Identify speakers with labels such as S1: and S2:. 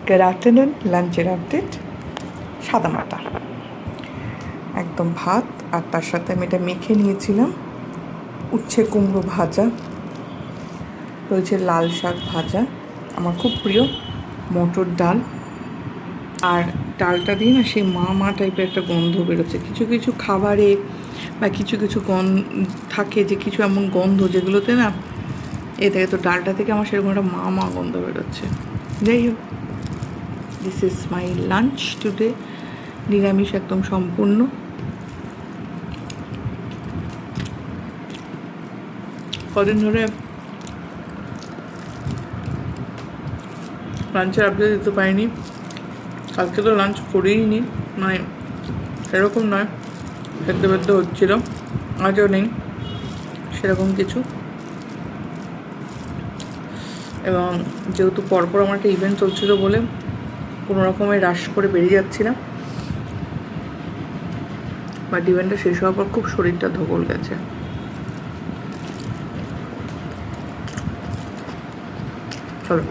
S1: Good afternoon, লাঞ্চের update. সাদামাটা একদম ভাত, আর তার সাথে আমি এটা মেখে নিয়েছিলাম উচ্ছে কুমড়ো ভাজা, রয়েছে লাল শাক ভাজা, আমার খুব প্রিয় মটর ডাল। আর ডালটা দিয়ে না সেই মা টাইপের একটা গন্ধ বেরোচ্ছে। কিছু কিছু খাবারে বা কিছু কিছু থাকে যে কিছু এমন গন্ধ যেগুলোতে না এ থেকে, তো ডালটা থেকে আমার সেরকম একটা মা গন্ধ বেরোচ্ছে। যাই হোক, this is my lunch today. নিরামিষ একদম সম্পূর্ণ। কদিন ধরে লাঞ্চের আপডেট দিতে পারিনি। কালকে তো লাঞ্চ করেই নি, মানে সেরকম নয়, খেতে বেদ্য হচ্ছিল। আজও নেই সেরকম কিছু। এবং যেহেতু পরপর আমার একটা ইভেন্ট চলছিল বলে কোনো রকমের রাশ করে বেরিয়ে যাচ্ছিলাম, বাট ইভেন্টটা শেষ হওয়ার পর খুব শরীরটা ধকল গেছে। চলো।